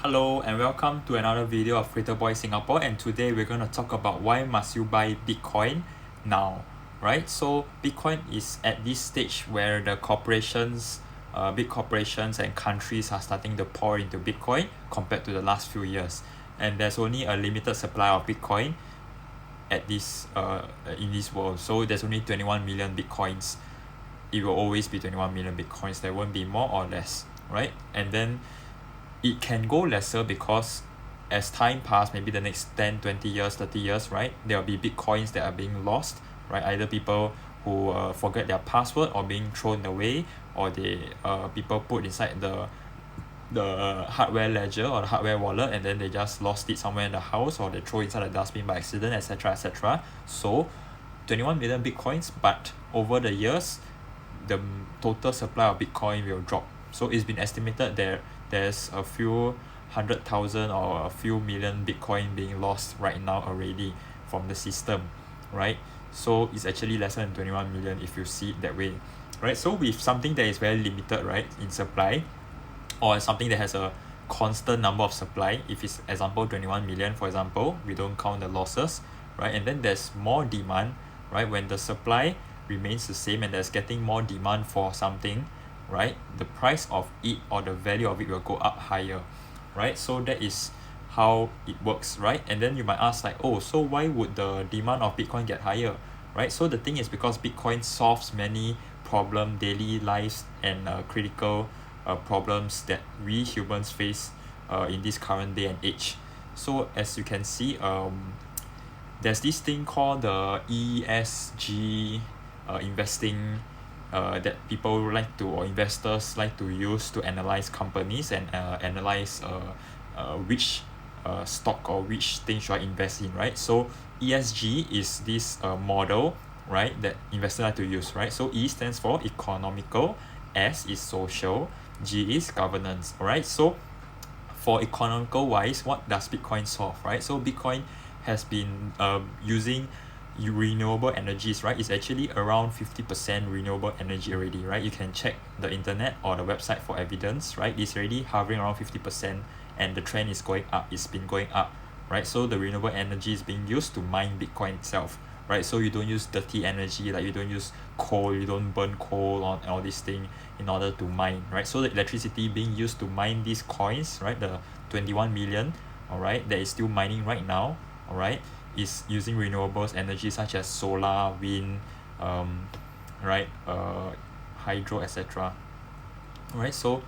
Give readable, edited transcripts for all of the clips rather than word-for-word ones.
Hello and welcome to another video of Creator Boy Singapore, and today we're going to talk about why must you buy Bitcoin now, right? So Bitcoin is at this stage where the big corporations and countries are starting to pour into Bitcoin compared to the last few years, and there's only a limited supply of Bitcoin at this in this world. So there's only 21 million Bitcoins. It will always be 21 million Bitcoins. There won't be more or less, right? And then it can go lesser because as time pass, maybe the next 10, 20 years, 30 years, right, there will be Bitcoins that are being lost, right? Either people who forget their password or being thrown away, or people put inside the hardware ledger or the hardware wallet, and then they just lost it somewhere in the house, or they throw it inside a dustbin by accident, etc., etc. So 21 million Bitcoins, but over the years the total supply of Bitcoin will drop. So it's been estimated there's a few 100,000 or a few million Bitcoin being lost right now already from the system, right? So it's actually less than 21 million if you see it that way, right? So with something that is very limited, right, in supply, or something that has a constant number of supply, if it's example 21 million, for example, we don't count the losses, right? And then there's more demand, right? When the supply remains the same and there's getting more demand for something, right, the price of it or the value of it will go up higher, right? So that is how it works, right? And then you might ask, like, oh, so why would the demand of Bitcoin get higher, right? So the thing is, because Bitcoin solves many daily lives and critical problems that we humans face in this current day and age. So as you can see, there's this thing called the ESG investing that people like to, or investors like to use to analyze companies and analyze which stock or which thing should I invest in, right? So ESG is this model, right, that investors like to use, right? So E stands for economical, S is social, G is governance, alright? So for economical wise, what does Bitcoin solve, right? So Bitcoin has been using renewable energies, right? It's actually around 50% renewable energy already, right? You can check the internet or the website for evidence, right? It's already hovering around 50%, and the trend is going up. It's been going up, right? So the renewable energy is being used to mine Bitcoin itself, right? So you don't use dirty energy, like you don't use coal, you don't burn coal on all these things in order to mine, right? So the electricity being used to mine these coins, right, the 21 million, all right, that is still mining right now, all right, is using renewables energy such as solar, wind, right, hydro, etc. Right, so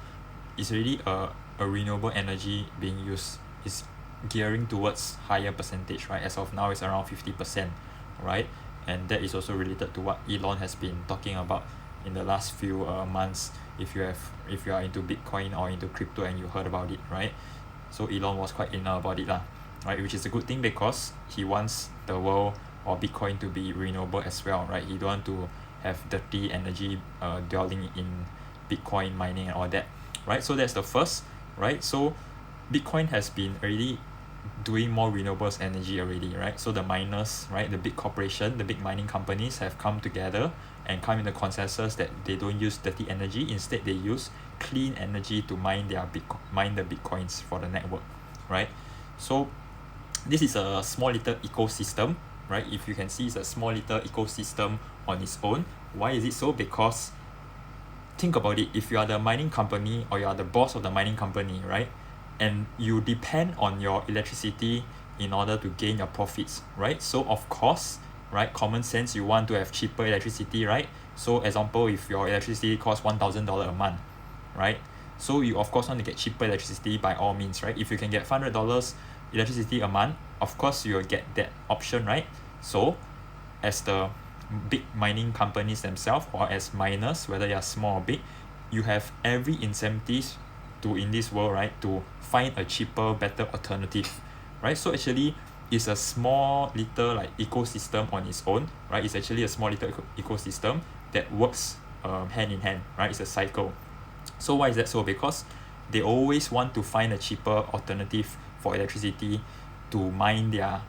it's really a renewable energy being used. Is gearing towards higher percentage, right? As of now it's around 50%, right? And that is also related to what Elon has been talking about in the last few months. If you are into Bitcoin or into crypto and you heard about it, right? So Elon was quite inner about it lah, right? Which is a good thing because he wants the world or Bitcoin to be renewable as well, right? He don't want to have dirty energy dwelling in Bitcoin mining and all that, right? So that's the first, right? So Bitcoin has been already doing more renewables energy already, right? So the miners, right, the big corporation, the big mining companies have come together and come in the consensus that they don't use dirty energy. Instead, they use clean energy to mine the Bitcoins for the network, right? So this is a small little ecosystem, right? If you can see, it's a small little ecosystem on its own. Why is it so? Because think about it, if you are the mining company or you are the boss of the mining company, right, and you depend on your electricity in order to gain your profits, right? So of course, right, common sense, you want to have cheaper electricity, right? So example, if your electricity costs $1,000 a month, right, so you of course want to get cheaper electricity by all means, right? If you can get $500 electricity a month, of course you will get that option, right? So as the big mining companies themselves, or as miners, whether you are small or big, you have every incentive to, in this world, right, to find a cheaper, better alternative, right? So actually it's a small little like ecosystem on its own, right? It's actually a small little ecosystem that works hand in hand, right? It's a cycle. So why is that so? Because they always want to find a cheaper alternative for electricity to mine their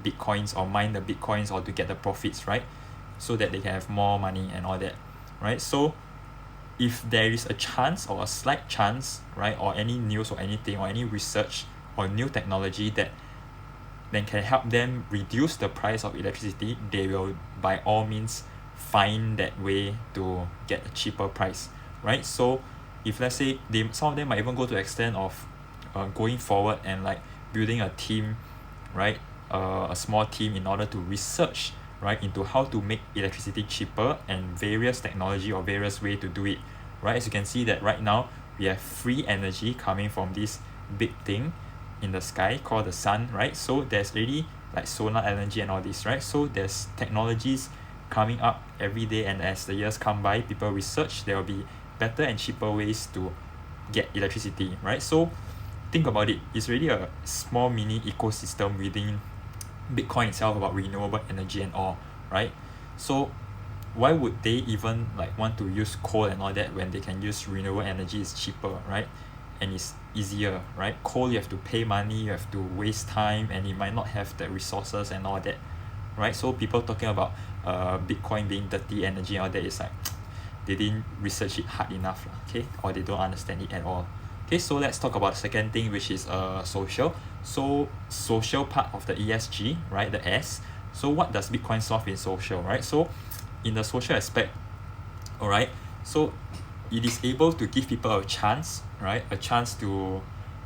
Bitcoins, or mine the Bitcoins, or to get the profits, right? So that they can have more money and all that, right? So if there is a chance or a slight chance, right, or any news or anything or any research or new technology that then can help them reduce the price of electricity, they will by all means find that way to get a cheaper price, right? So if let's say some of them might even go to the extent of going forward and like building a team, right, a small team in order to research, right, into how to make electricity cheaper and various technology or various way to do it, right? As you can see that right now we have free energy coming from this big thing in the sky called the sun, right? So there's already like solar energy and all this, right? So there's technologies coming up every day, and as the years come by, people research, there will be better and cheaper ways to get electricity, right? So think about it, it's really a small mini ecosystem within Bitcoin itself about renewable energy and all, right? So why would they even like want to use coal and all that when they can use renewable energy? Is cheaper, right? And it's easier, right? Coal, you have to pay money, you have to waste time, and you might not have the resources and all that, right? So people talking about Bitcoin being dirty energy and all that is like they didn't research it hard enough, okay? Or they don't understand it at all. Okay, so let's talk about the second thing, which is social. So social part of the ESG, right? The S. So what does Bitcoin solve in social, right? So in the social aspect, all right, so it is able to give people a chance, right? A chance to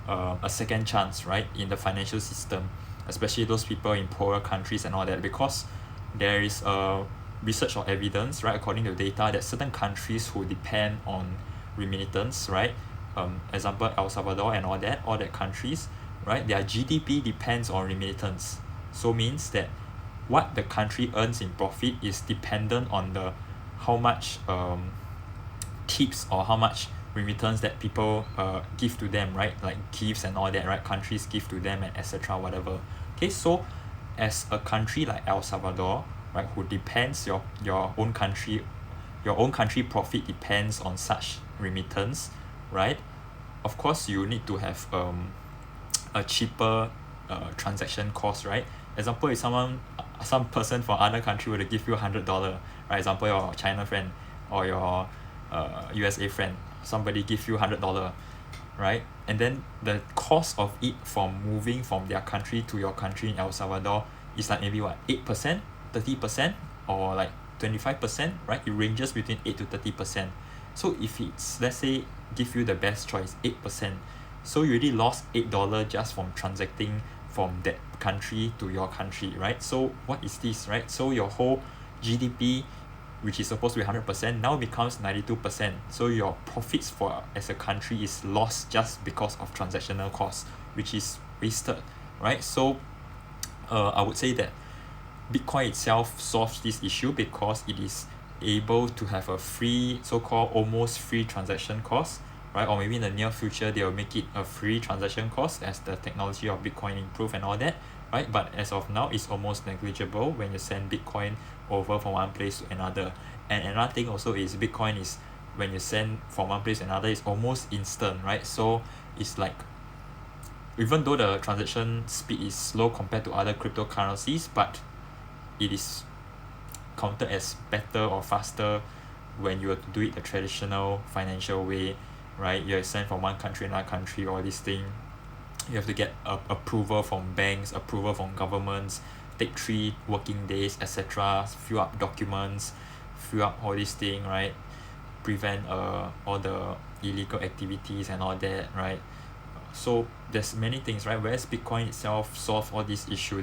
a second chance, right, in the financial system, especially those people in poorer countries and all that, because there is research or evidence, right, according to data, that certain countries who depend on remittance, right, example El Salvador and all that countries, right, their GDP depends on remittance. So means that what the country earns in profit is dependent on the how much tips or how much remittance that people give to them, right, like gifts and all that, right, countries give to them and etc whatever. Okay, so as a country like El Salvador, right, who depends your own country profit depends on such remittance, right, of course you need to have a cheaper transaction cost, right? Example, if some person from other country were to give you $100, right, example your China friend or your USA friend, somebody give you $100, right, and then the cost of it from moving from their country to your country in El Salvador is like maybe what 8%, 30%, or like 25%, right? It ranges between 8 to 30%. So if it's, let's say, give you the best choice 8%, so you already lost $8 just from transacting from that country to your country, right? So what is this, right? So your whole GDP, which is supposed to be 100%, now becomes 92%. So your profits for as a country is lost just because of transactional costs, which is wasted, right? So I would say that Bitcoin itself solves this issue because it is able to have a free, so-called almost free transaction cost, right? Or maybe in the near future they will make it a free transaction cost as the technology of Bitcoin improve and all that, right? But as of now, it's almost negligible when you send Bitcoin over from one place to another. And another thing also is Bitcoin is, when you send from one place to another, it's almost instant, right? So it's like, even though the transaction speed is slow compared to other cryptocurrencies, but it is counted as better or faster when you were to do it the traditional financial way, right? You send from one country to another country, all this thing, you have to get approval from banks, approval from governments, take 3 working days, etc, fill up documents, fill up all this thing, right, prevent all the illegal activities and all that, right? So there's many things, right? Whereas Bitcoin itself solve all these issue,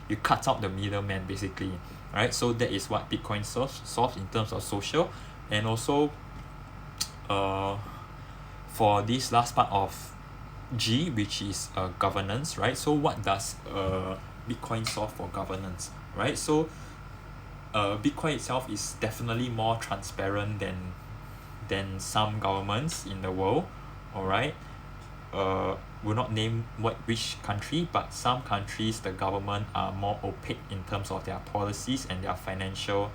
you cut out the middleman basically, right? So that is what Bitcoin solves in terms of social. And also for this last part of G, which is governance, right? So what does Bitcoin solve for governance, right? So Bitcoin itself is definitely more transparent than some governments in the world, alright? Will not name which country, but some countries the government are more opaque in terms of their policies and their financial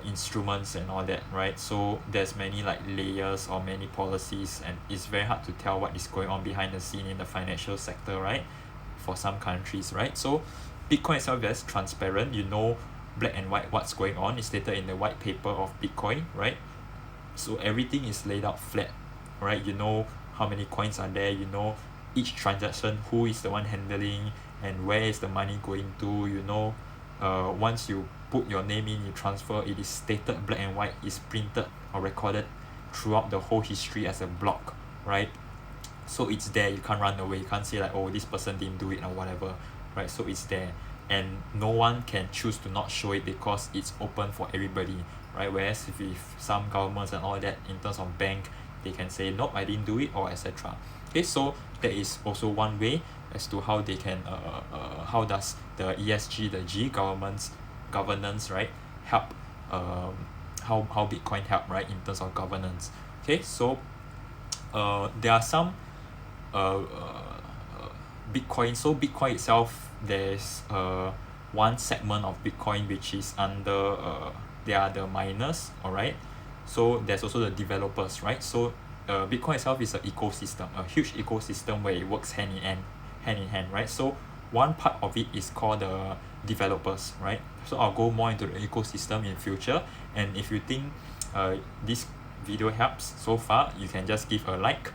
instruments and all that, right? So there's many like layers or many policies, and it's very hard to tell what is going on behind the scene in the financial sector, right, for some countries, right? So Bitcoin itself is transparent, black and white what's going on. It's stated in the white paper of Bitcoin, right? So everything is laid out flat, right? You know how many coins are there, you know each transaction, who is the one handling, and where is the money going to, you know. Once you put your name in, you transfer, it is stated black and white, is printed or recorded throughout the whole history as a block, right? So it's there, you can't run away, you can't say like, oh, this person didn't do it or whatever, right? So it's there, and no one can choose to not show it because it's open for everybody, right? Whereas if some governments and all that, in terms of bank, they can say nope, I didn't do it, or etc. Okay, so that is also one way as to how they can how does the ESG, the G governance, right, help, how Bitcoin help, right, in terms of governance. Okay, so there are some Bitcoin. So Bitcoin itself, there's one segment of Bitcoin which is under they are the miners, alright. So there's also the developers, right? So Bitcoin itself is an ecosystem, a huge ecosystem where it works hand in hand, right? So one part of it is called the developers, right? So I'll go more into the ecosystem in future, and if you think this video helps so far, you can just give a like,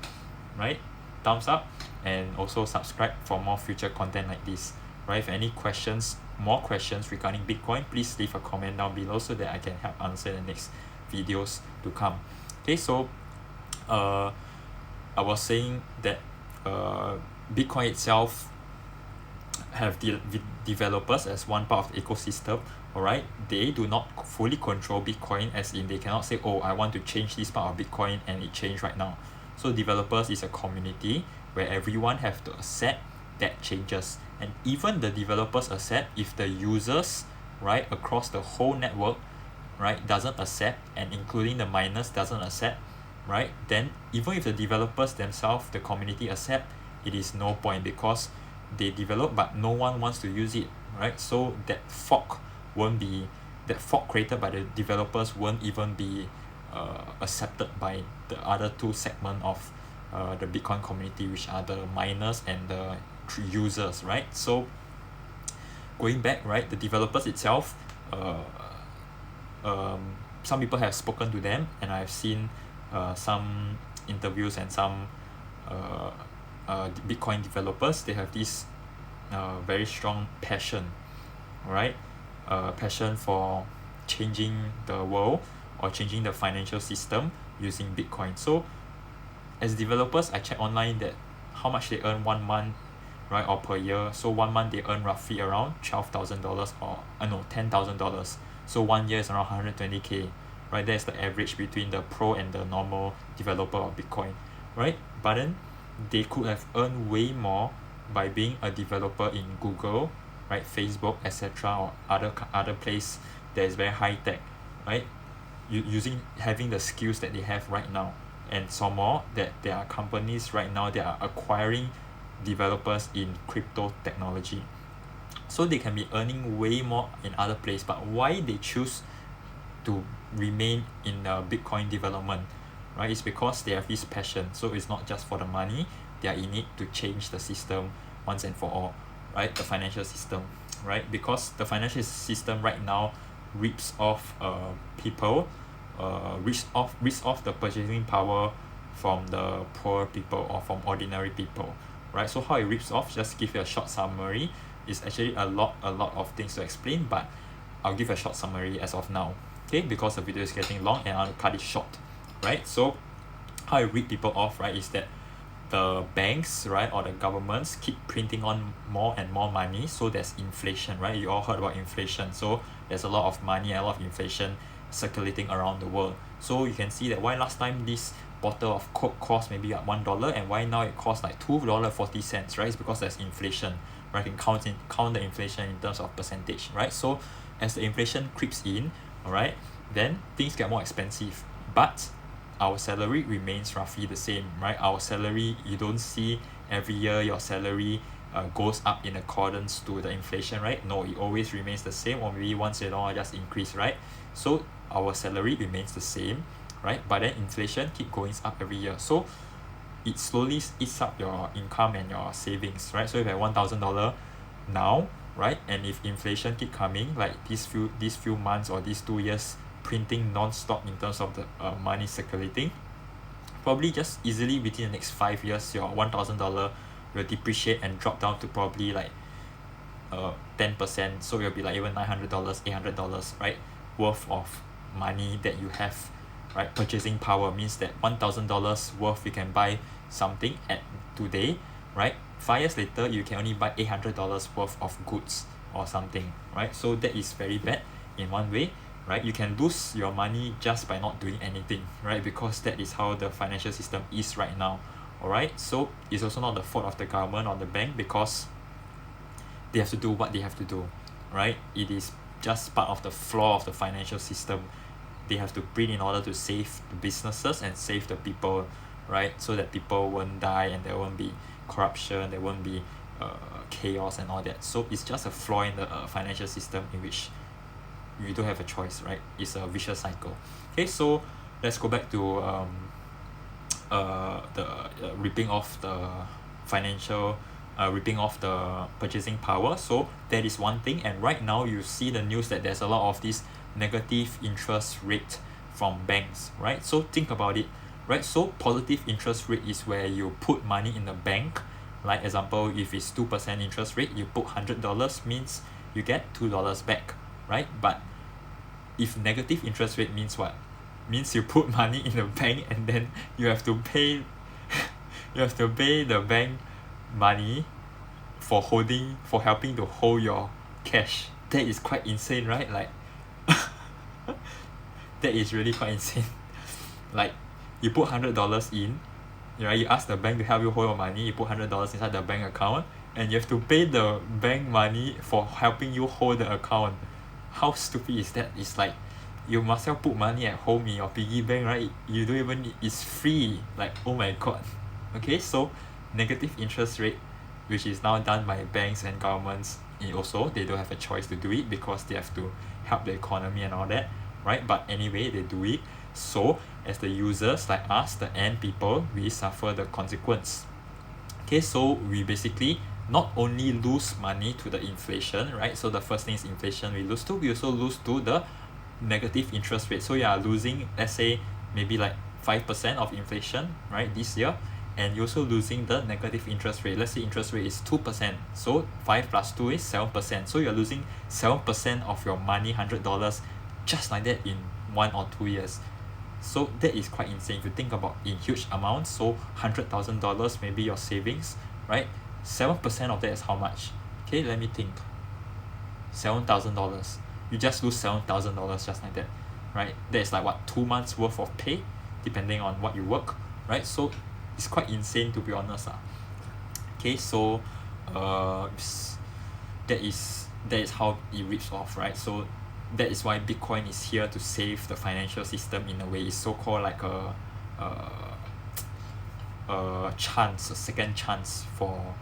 right, thumbs up, and also subscribe for more future content like this, right? If any questions, more questions regarding Bitcoin, please leave a comment down below so that I can help answer the next videos to come. Okay, so I was saying that Bitcoin itself have developers as one part of the ecosystem, alright. They do not fully control Bitcoin, as in they cannot say, oh, I want to change this part of Bitcoin and it changed right now. So developers is a community where everyone have to accept that changes, and even the developers accept if the users, right, across the whole network, right, doesn't accept, and including the miners doesn't accept, right, then even if the developers themselves, the community accept, it is no point, because they develop but no one wants to use it, right? So that fork created by the developers won't even be accepted by the other two segment of the Bitcoin community, which are the miners and the users, right? So going back, right, the developers itself, some people have spoken to them, and I've seen some interviews and some Bitcoin developers. They have this very strong passion, right? Passion for changing the world or changing the financial system using Bitcoin. So as developers, I check online that how much they earn 1 month, right, or per year. So 1 month they earn roughly around $12,000, or no, $10,000. So 1 year is around 120K, right? That's the average between the pro and the normal developer of Bitcoin, right? But then they could have earned way more by being a developer in Google, right, Facebook, etc., or other place that is very high tech, right? Having the skills that they have right now, and some more that there are companies right now that are acquiring developers in crypto technology. So they can be earning way more in other place, but why they choose to remain in Bitcoin development, right? It's because they have this passion. So it's not just for the money, they are in it to change the system once and for all, right? The financial system, right? Because the financial system right now rips off people, rips off the purchasing power from the poor people or from ordinary people, right? So how it rips off, just give you a short summary. It's actually a lot of things to explain, but I'll give a short summary as of now, okay? Because the video is getting long and I'll cut it short, right? So how it rip people off, right, is that the banks, right, or the governments keep printing on more and more money, so there's inflation, right? You all heard about inflation. So there's a lot of money and a lot of inflation circulating around the world. So you can see that why last time this bottle of Coke cost maybe at $1, and why now it costs like $2.40, right? It's because there's inflation, right? You can count the inflation in terms of percentage, right? So as the inflation creeps in, alright, then things get more expensive, but our salary remains roughly the same, right? Our salary, you don't see every year your salary goes up in accordance to the inflation, right? No, it always remains the same, or maybe once in a while just increase, right? So our salary remains the same, right? But then inflation keep going up every year, so it slowly eats up your income and your savings, right? So if you have $1,000 now, right? And if inflation keep coming, like these few months or these 2 years printing non-stop in terms of the money circulating, probably just easily within the next 5 years your $1,000 will depreciate and drop down to probably like 10%, so it'll be like even $900, $800, right, worth of money that you have, right? Purchasing power means that $1,000 worth you can buy something at today, right? 5 years later you can only buy $800 worth of goods or something, right? So that is very bad in one way, right? You can lose your money just by not doing anything, right? Because that is how the financial system is right now. Alright, so it's also not the fault of the government or the bank, because they have to do what they have to do, right? It is just part of the flaw of the financial system. They have to print in order to save the businesses and save the people, right? So that people won't die and there won't be corruption, there won't be chaos and all that. So it's just a flaw in the financial system in which you don't have a choice, right? It's a vicious cycle. Okay, so let's go back to the ripping off the financial ripping off the purchasing power. So that is one thing, and right now you see the news that there's a lot of this negative interest rate from banks, right? So think about it, right? So positive interest rate is where you put money in the bank, like example, if it's 2% interest rate, you put $100 means you get $2 back, right? But if negative interest rate means what? Means you put money in the bank and then you have to pay you have to pay the bank money for helping to hold your cash. That is quite insane, right? Like that is really quite insane. Like you put $100 in, right? You ask the bank to help you hold your money, you put $100 inside the bank account, and you have to pay the bank money for helping you hold the account. How stupid is that? It's like you must well put money at home in your piggy bank, right? You don't even need, it's free. Like, oh my god. Okay, so negative interest rate, which is now done by banks and governments, also they don't have a choice to do it because they have to help the economy and all that, right? But anyway, they do it. So as the users like us, the end people, we suffer the consequence. Okay, so we basically not only lose money to the inflation, right? So the first thing is inflation we lose to, we also lose to the negative interest rate. So you are losing, let's say, maybe like 5% of inflation, right, this year, and you're also losing the negative interest rate. Let's say interest rate is 2%, so 5 plus 2 is 7%. So you're losing 7% of your money, $100, just like that in 1 or 2 years. So that is quite insane if you think about in huge amounts. So $100,000 maybe your savings, right? 7% of that is how much? Okay, let me think. $7,000. You just lose $7,000 just like that, right? That is like what, 2 months worth of pay, depending on what you work, right? So it's quite insane, to be honest. Okay, so that is how it rips off, right? So that is why Bitcoin is here to save the financial system in a way. It's so called like a chance, a second chance for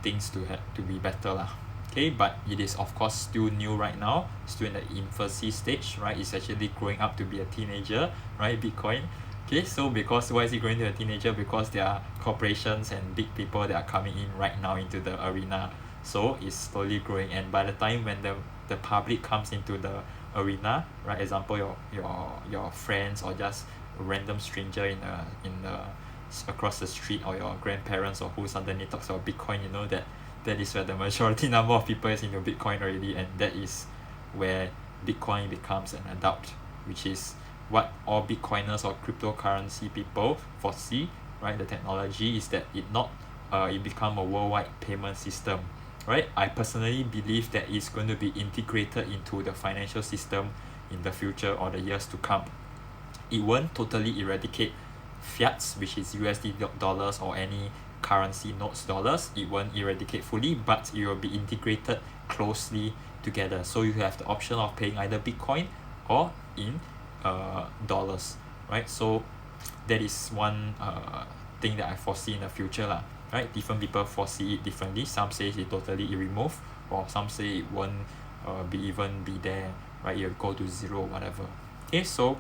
things to be better lah. Okay, but it is of course still new right now, still in the infancy stage, right? It's actually growing up to be a teenager, right? Bitcoin. Okay, so because why is it growing to a teenager? Because there are corporations and big people that are coming in right now into the arena. So it's slowly growing, and by the time when the public comes into the arena, right? Example, your friends or just a random stranger in the across the street, or your grandparents or who suddenly talks about Bitcoin, you know that is where the majority number of people is into Bitcoin already, and that is where Bitcoin becomes an adult, which is what all Bitcoiners or cryptocurrency people foresee, right? The technology is that it become a worldwide payment system, right? I personally believe that it's going to be integrated into the financial system in the future or the years to come. It won't totally eradicate fiats, which is USD dollars or any currency notes dollars. It won't eradicate fully, but it will be integrated closely together. So you have the option of paying either Bitcoin or in dollars, right? So that is one thing that I foresee in the future lah, right? Different people foresee it differently. Some say it totally remove, or some say it won't be there, right? It will go to zero, whatever. Okay, so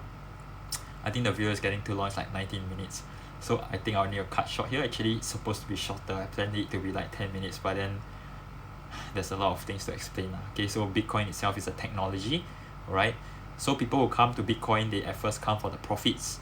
I think the video is getting too long. It's like 19 minutes, so I think I'll need to cut short here. Actually it's supposed to be shorter. I planned it to be like 10 minutes, but then there's a lot of things to explain lah. Okay, so Bitcoin itself is a technology, alright. So people who come to Bitcoin, they at first come for the profits.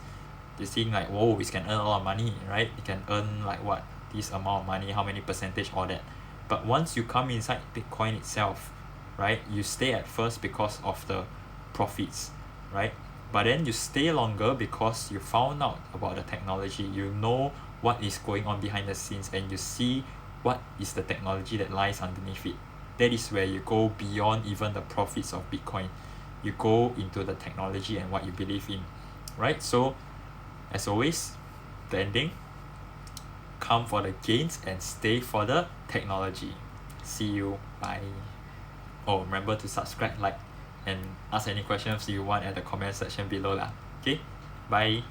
They think like, whoa, we can earn a lot of money, right? You can earn like what, this amount of money, how many percentage, all that. But once you come inside Bitcoin itself, right, you stay at first because of the profits, right? But then you stay longer because you found out about the technology. You know what is going on behind the scenes, and you see what is the technology that lies underneath it. That is where you go beyond even the profits of Bitcoin. You go into the technology and what you believe in, right? So as always, the ending, come for the gains and stay for the technology. See you. Bye. Oh, remember to subscribe, like, and ask any questions you want at the comment section below lah. Okay, bye.